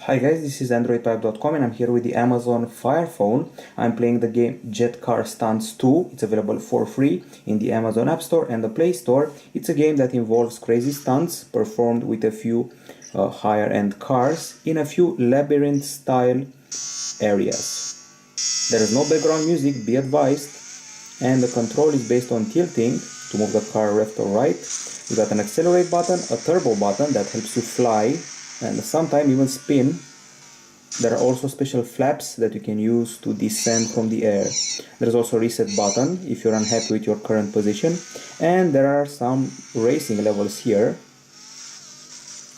Hi guys, this is Androidpipe.com and I'm here with the Amazon Fire Phone. I'm playing the game Jet Car Stunts 2. It's available for free in the Amazon App Store and the Play Store. It's a game that involves crazy stunts performed with a few higher-end cars in a few labyrinth-style areas. There is no background music, be advised, and the control is based on tilting to move the car left or right. You got an accelerate button, a turbo button that helps you fly and sometimes even spin. There are also special flaps that you can use to descend from the air. There is also a reset button if you're unhappy with your current position, and there are some racing levels here.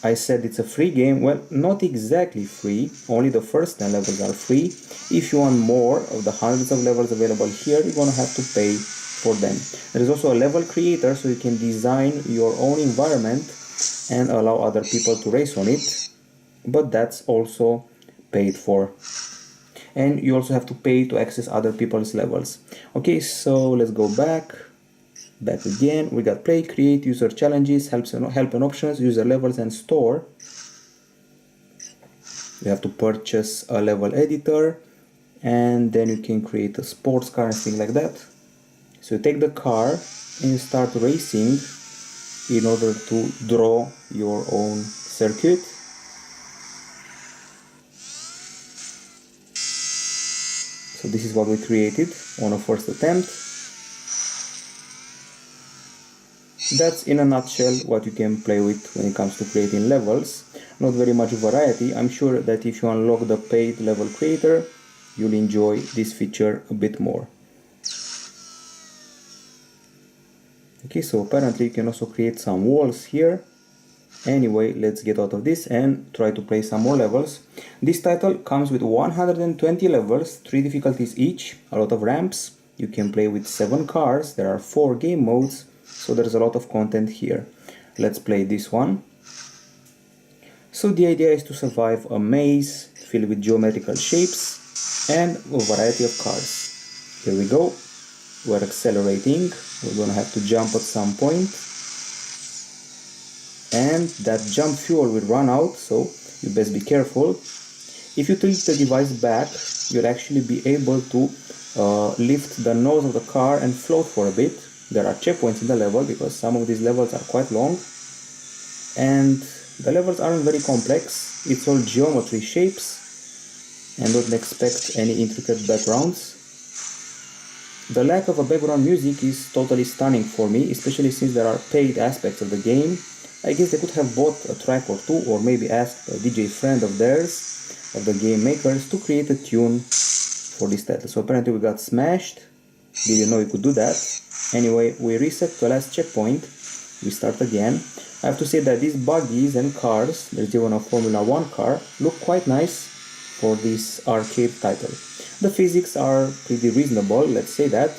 I said it's a free game. Well, not exactly free, only the first 10 levels are free. If you want more of the hundreds of levels available here, you're gonna have to pay for them. There is also a level creator, so you can design your own environment and allow other people to race on it, but that's also paid for, and you also have to pay to access other people's levels. Okay, so let's go back again. We got play, create, user challenges, help and options, user levels, and store. You have to purchase a level editor, and then you can create a sports car and things like that. So you take the car and you start racing in order to draw your own circuit. So this is what we created on a first attempt. That's in a nutshell what you can play with when it comes to creating levels. Not very much variety. I'm sure that if you unlock the paid level creator, you'll enjoy this feature a bit more. Okay, so apparently you can also create some walls here. Anyway, let's get out of this and try to play some more levels. This title comes with 120 levels, 3 difficulties each, a lot of ramps. You can play with 7 cars, there are 4 game modes, so there's a lot of content here. Let's play this one. So the idea is to survive a maze filled with geometrical shapes and a variety of cars. Here we go. We're accelerating. We're gonna have to jump at some point, and that jump fuel will run out, so you best be careful. If you tilt the device back, you'll actually be able to lift the nose of the car and float for a bit. There are checkpoints in the level because some of these levels are quite long, and the levels aren't very complex. It's all geometry shapes, and don't expect any intricate backgrounds. The lack of a background music is totally stunning for me, especially since there are paid aspects of the game. I guess they could have bought a track or two, or maybe asked a DJ friend of theirs, of the game makers, to create a tune for this title. So apparently we got smashed. Didn't know you could do that. Anyway, we reset to the last checkpoint. We start again. I have to say that these buggies and cars, there's even a Formula 1 car, look quite nice for this arcade title. The physics are pretty reasonable, let's say that.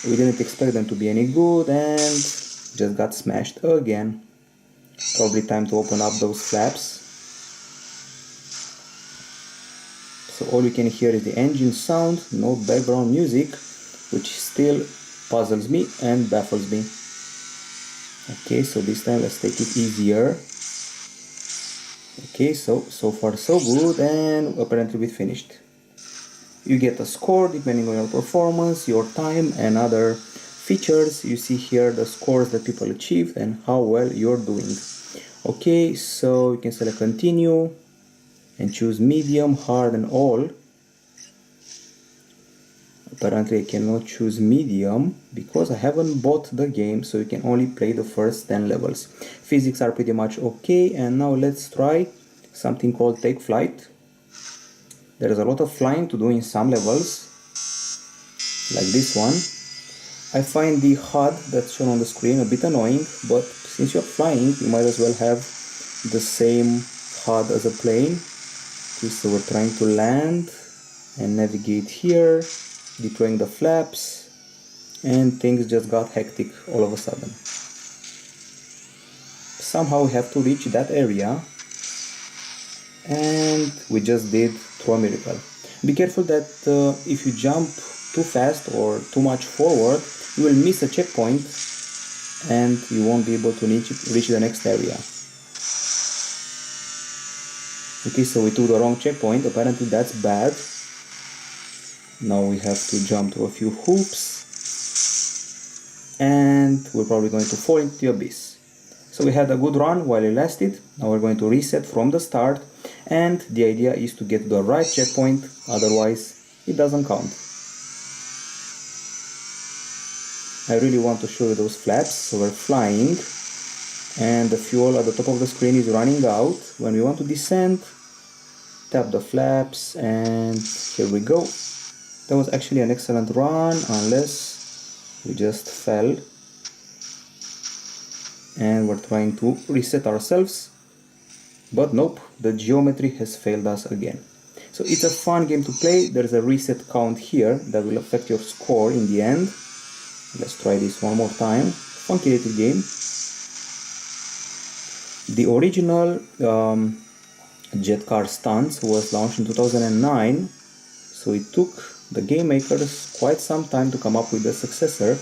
We didn't expect them to be any good and just got smashed again. Probably time to open up those flaps. So all you can hear is the engine sound, no background music, which still puzzles me and baffles me. Okay, so this time let's take it easier. Okay, so far so good, and apparently we finished. You get a score depending on your performance, your time, and other features. You see here the scores that people achieved and how well you're doing. Okay, so you can select continue and choose medium, hard, and all. Apparently I cannot choose medium because I haven't bought the game, so you can only play the first 10 levels. Physics are pretty much okay, and now let's try something called take flight. There is a lot of flying to do in some levels, like this one. I find the HUD that's shown on the screen a bit annoying, but since you're flying, you might as well have the same HUD as a plane. Okay, so we're trying to land and navigate here, deploying the flaps, and things just got hectic all of a sudden. Somehow we have to reach that area, and we just did through a miracle. Be careful that if you jump too fast or too much forward, you will miss a checkpoint and you won't be able to reach the next area. Okay, so we took the wrong checkpoint. Apparently that's bad. Now we have to jump to a few hoops. And we're probably going to fall into the abyss. So we had a good run while it lasted. Now we're going to reset from the start. And the idea is to get the right checkpoint. Otherwise, it doesn't count. I really want to show you those flaps. So we're flying. And the fuel at the top of the screen is running out. When we want to descend, tap the flaps, and here we go. That was actually an excellent run, unless we just fell. And we're trying to reset ourselves, but nope, the geometry has failed us again. So it's a fun game to play. There's a reset count here that will affect your score in the end. Let's try this one more time. Funky little game. The original Jet Car Stunts was launched in 2009, so it took the game makers quite some time to come up with a successor.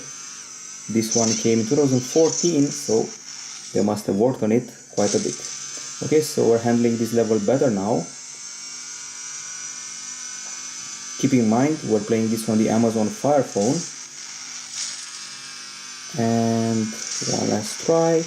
This one came in 2014, so they must have worked on it quite a bit. Okay, so we're handling this level better now. Keep in mind, we're playing this on the Amazon Fire Phone. And one last try.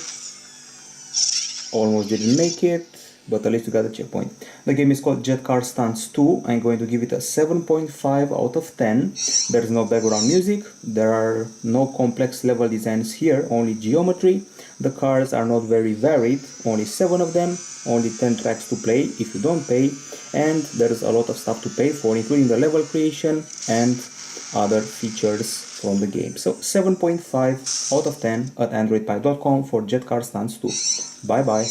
Almost didn't make it, but at least we got a checkpoint. The game is called Jet Car Stunts 2. I'm going to give it a 7.5 out of 10. There is no background music, there are no complex level designs here, only geometry. The cars are not very varied, only 7 of them, only 10 tracks to play if you don't pay, and there is a lot of stuff to pay for, including the level creation and other features from the game. So 7.5 out of 10 at Androidpipe.com for Jet Car Stunts 2. Bye bye.